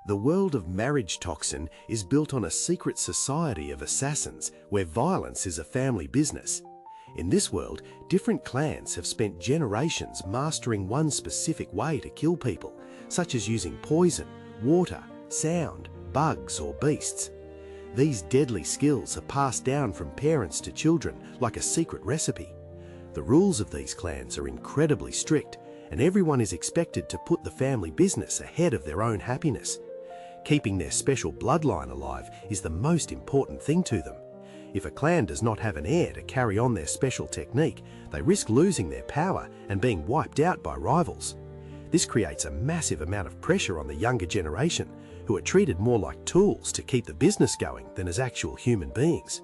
The world of Marriage Toxin is built on a secret society of assassins where violence is a family business. In this world, different clans have spent generations mastering one specific way to kill people, such as using poison, water, sound, bugs, or beasts. These deadly skills are passed down from parents to children like a secret recipe. The rules of these clans are incredibly strict, and everyone is expected to put the family business ahead of their own happiness. Keeping their special bloodline alive is the most important thing to them. If a clan does not have an heir to carry on their special technique, they risk losing their power and being wiped out by rivals. This creates a massive amount of pressure on the younger generation, who are treated more like tools to keep the business going than as actual human beings.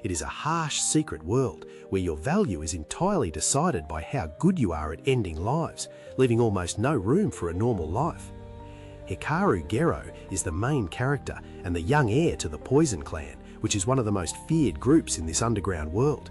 It is a harsh, secret world where your value is entirely decided by how good you are at ending lives, leaving almost no room for a normal life. Hikaru Gero is the main character and the young heir to the Poison Clan, which is one of the most feared groups in this underground world.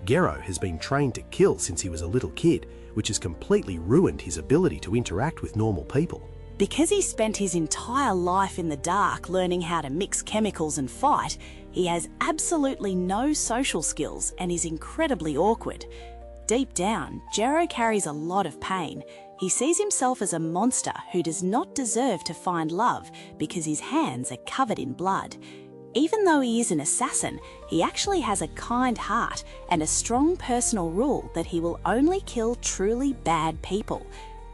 Gero has been trained to kill since he was a little kid, which has completely ruined his ability to interact with normal people. Because he spent his entire life in the dark learning how to mix chemicals and fight, he has absolutely no social skills and is incredibly awkward. Deep down, Gero carries a lot of pain. He sees himself as a monster who does not deserve to find love because his hands are covered in blood. Even though he is an assassin, he actually has a kind heart and a strong personal rule that he will only kill truly bad people.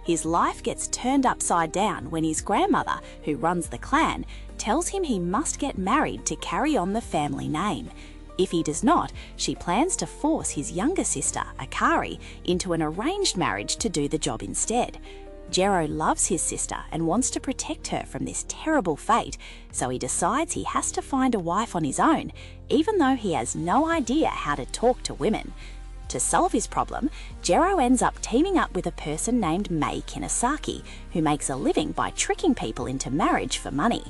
His life gets turned upside down when his grandmother, who runs the clan, tells him he must get married to carry on the family name. If he does not, she plans to force his younger sister, Akari, into an arranged marriage to do the job instead. Gero loves his sister and wants to protect her from this terrible fate, so he decides he has to find a wife on his own, even though he has no idea how to talk to women. To solve his problem, Gero ends up teaming up with a person named Mei Kinosaki, who makes a living by tricking people into marriage for money.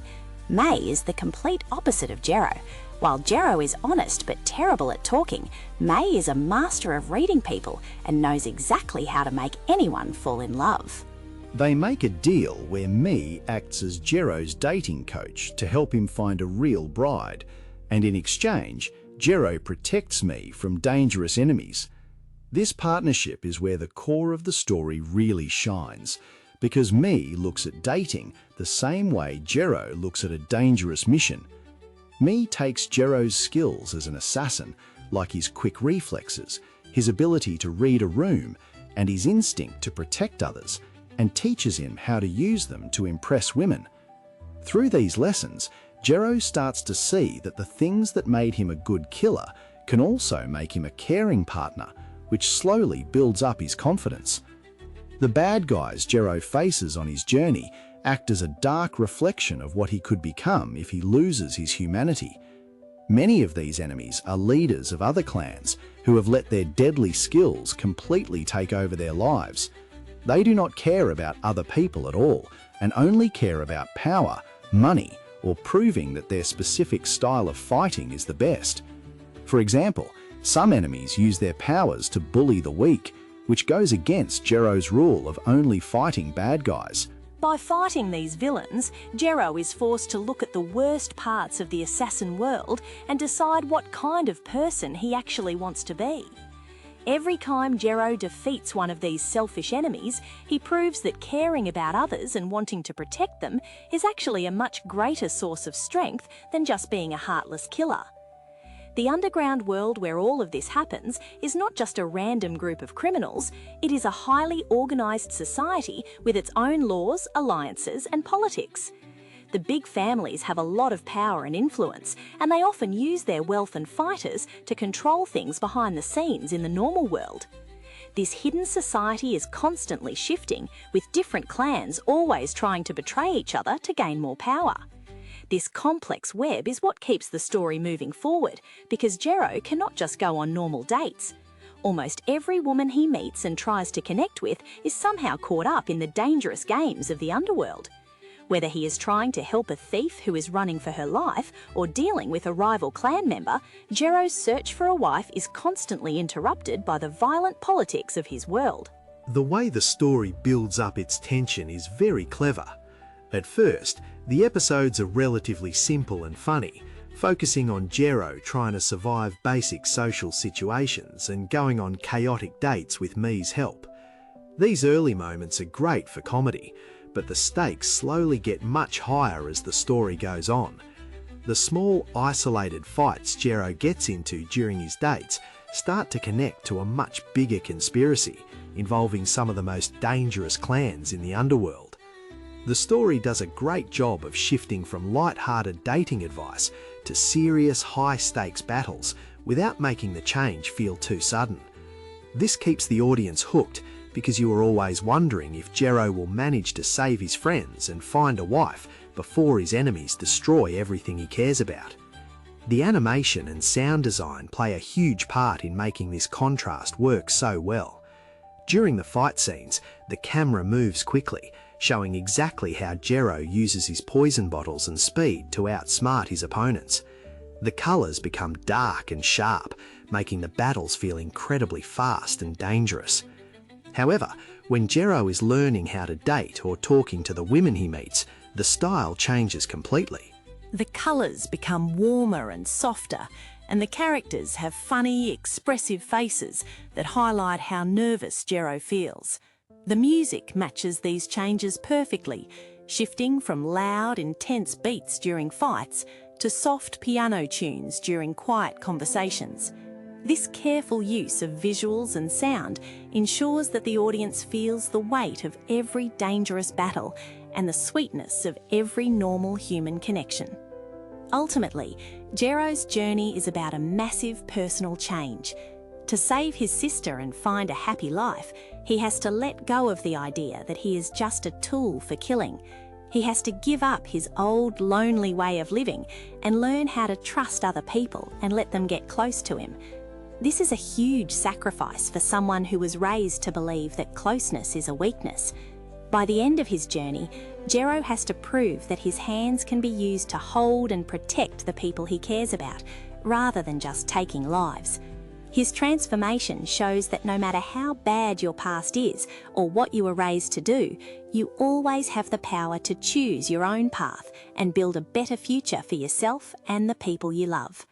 Mei is the complete opposite of Gero. While Gero is honest but terrible at talking, Mei is a master of reading people and knows exactly how to make anyone fall in love. They make a deal where Mei acts as Gero's dating coach to help him find a real bride, and in exchange, Gero protects Mei from dangerous enemies. This partnership is where the core of the story really shines, because Mei looks at dating the same way Gero looks at a dangerous mission. Mei takes Gero's skills as an assassin, like his quick reflexes, his ability to read a room, and his instinct to protect others, and teaches him how to use them to impress women. Through these lessons, Gero starts to see that the things that made him a good killer can also make him a caring partner, which slowly builds up his confidence. The bad guys Gero faces on his journey act as a dark reflection of what he could become if he loses his humanity. Many of these enemies are leaders of other clans who have let their deadly skills completely take over their lives. They do not care about other people at all and only care about power, money, or proving that their specific style of fighting is the best. For example, some enemies use their powers to bully the weak, which goes against Gero's rule of only fighting bad guys. By fighting these villains, Gero is forced to look at the worst parts of the assassin world and decide what kind of person he actually wants to be. Every time Gero defeats one of these selfish enemies, he proves that caring about others and wanting to protect them is actually a much greater source of strength than just being a heartless killer. The underground world where all of this happens is not just a random group of criminals, it is a highly organised society with its own laws, alliances, and politics. The big families have a lot of power and influence, and they often use their wealth and fighters to control things behind the scenes in the normal world. This hidden society is constantly shifting, with different clans always trying to betray each other to gain more power. This complex web is what keeps the story moving forward, because Gero cannot just go on normal dates. Almost every woman he meets and tries to connect with is somehow caught up in the dangerous games of the underworld. Whether he is trying to help a thief who is running for her life or dealing with a rival clan member, Gero's search for a wife is constantly interrupted by the violent politics of his world. The way the story builds up its tension is very clever. At first, the episodes are relatively simple and funny, focusing on Jero trying to survive basic social situations and going on chaotic dates with Mii's help. These early moments are great for comedy, but the stakes slowly get much higher as the story goes on. The small, isolated fights Jero gets into during his dates start to connect to a much bigger conspiracy involving some of the most dangerous clans in the underworld. The story does a great job of shifting from light-hearted dating advice to serious, high-stakes battles without making the change feel too sudden. This keeps the audience hooked because you are always wondering if Jero will manage to save his friends and find a wife before his enemies destroy everything he cares about. The animation and sound design play a huge part in making this contrast work so well. During the fight scenes, the camera moves quickly, showing exactly how Jero uses his poison bottles and speed to outsmart his opponents. The colours become dark and sharp, making the battles feel incredibly fast and dangerous. However, when Jero is learning how to date or talking to the women he meets, the style changes completely. The colours become warmer and softer, and the characters have funny, expressive faces that highlight how nervous Jero feels. The music matches these changes perfectly, shifting from loud, intense beats during fights to soft piano tunes during quiet conversations. This careful use of visuals and sound ensures that the audience feels the weight of every dangerous battle and the sweetness of every normal human connection. Ultimately, Jero's journey is about a massive personal change. To save his sister and find a happy life, he has to let go of the idea that he is just a tool for killing. He has to give up his old, lonely way of living and learn how to trust other people and let them get close to him. This is a huge sacrifice for someone who was raised to believe that closeness is a weakness. By the end of his journey, Jero has to prove that his hands can be used to hold and protect the people he cares about, rather than just taking lives. His transformation shows that no matter how bad your past is or what you were raised to do, you always have the power to choose your own path and build a better future for yourself and the people you love.